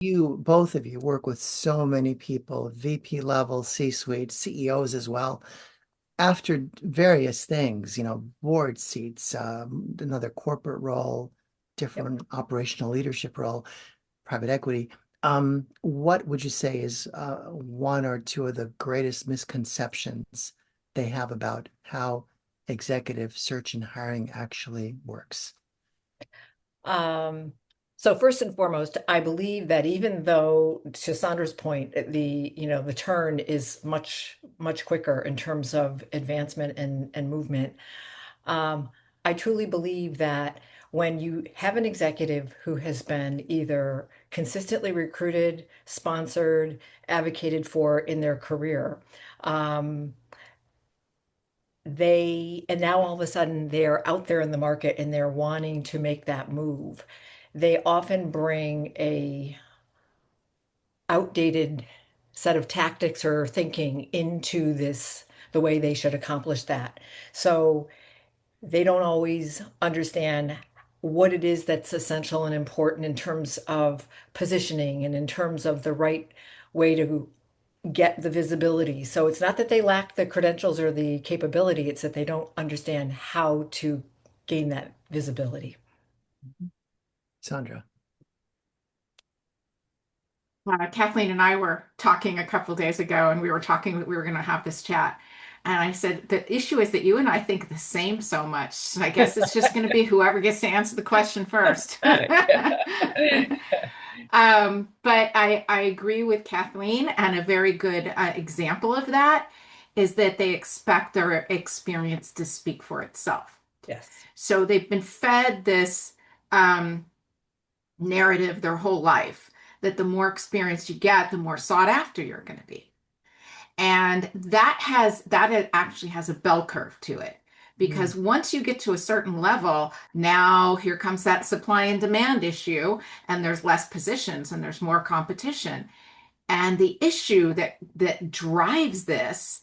You, both of you, work with so many people, VP level, C-suite, CEOs as well, after various things, board seats, another corporate role, Yep. different operational leadership role, private equity. What would you say is one or two of the greatest misconceptions they have about how executive search and hiring actually works? Um, so first and foremost, I believe that even though, to Sandra's point, the turn is much quicker in terms of advancement and movement. Um, I truly believe that when you have an executive who has been either consistently recruited, sponsored, advocated for in their career, um, and now all of a sudden they're out there in the market and they're wanting to make that move. They often bring a outdated set of tactics or thinking into the way they should accomplish that. So they don't always understand what it is that's essential and important in terms of positioning and in terms of the right way to get the visibility. So it's not that they lack the credentials or the capability, it's that they don't understand how to gain that visibility. Sandra. Kathleen and I were talking a couple days ago, and we were talking that we were going to have this chat. And I said, the issue is that you and I think the same so much. So I guess it's just going to be whoever gets to answer the question first. But I agree with Kathleen, and a very good example of that is that they expect their experience to speak for itself. Yes. So they've been fed this um, narrative their whole life that the more experience you get, the more sought after you're going to be. And that actually has a bell curve to it. Mm. Because once you get to a certain level, now here comes that supply and demand issue, and there's less positions and there's more competition. And the issue that drives this,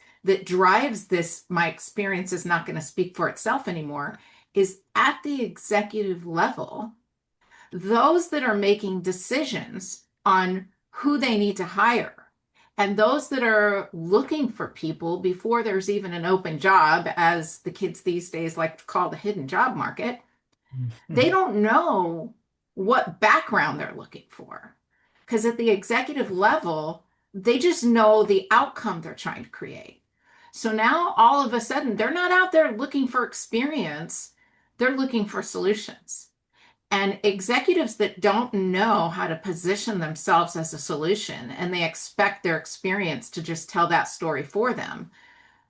my experience is not going to speak for itself anymore, is at the executive level, those that are making decisions on who they need to hire and those that are looking for people before there's even an open job, as the kids these days like to call the hidden job market, they Mhm. don't know what background they're looking for. Because at the executive level, they just know the outcome they're trying to create. So now all of a sudden, they're not out there looking for experience, they're looking for solutions. And executives that don't know how to position themselves as a solution and they expect their experience to just tell that story for them,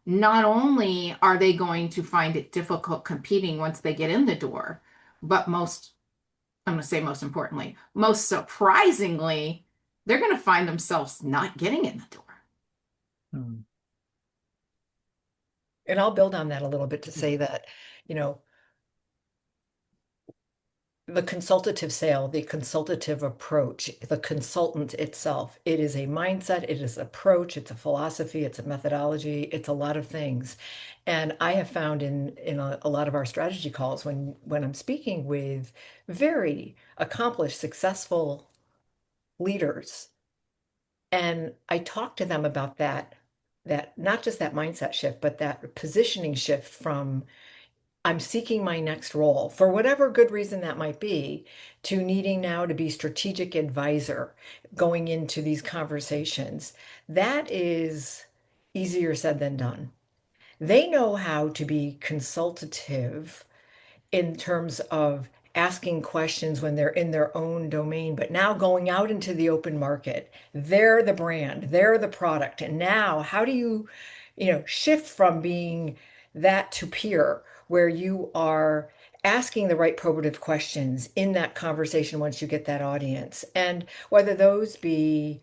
not only are they going to find it difficult competing once they get in the door, but I'm going to say most importantly, most surprisingly, they're going to find themselves not getting in the door. Mm. And I'll build on that a little bit to say that, you know, the consultative sale, the consultative approach, the consultant itself, it is a mindset, it is approach, it's a philosophy, it's a methodology, it's a lot of things. And I have found in a lot of our strategy calls when I'm speaking with very accomplished, successful leaders, and I talk to them about that not just that mindset shift, but that positioning shift from I'm seeking my next role for whatever good reason that might be, to needing now to be strategic advisor going into these conversations. That is easier said than done. They know how to be consultative in terms of asking questions when they're in their own domain, but now going out into the open market, they're the brand, they're the product. And now, how do you shift from being that to peer, where you are asking the right probative questions in that conversation once you get that audience? And whether those be,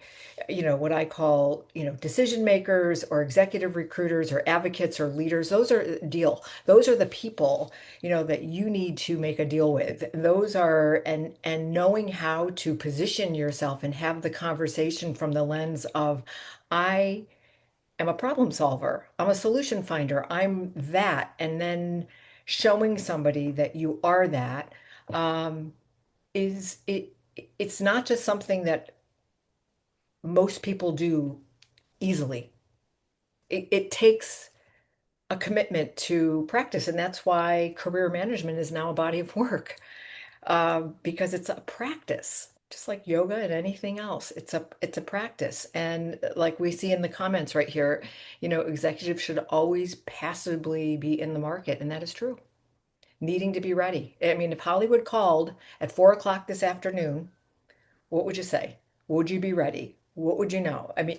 what I call, decision makers or executive recruiters or advocates or leaders, those are the people that you need to make a deal with. Those are and knowing how to position yourself and have the conversation from the lens of I am a problem solver. I'm a solution finder. I'm that. And then showing somebody that you are that, is it's not just something that most people do easily. It takes a commitment to practice, and that's why career management is now a body of work, because it's a practice, just like yoga and anything else. It's a practice, and like we see in the comments right here, executives should always passively be in the market, and that is true. Needing to be ready. I mean, if Hollywood called at 4 o'clock this afternoon, what would you say? Would you be ready? What would you know? I mean,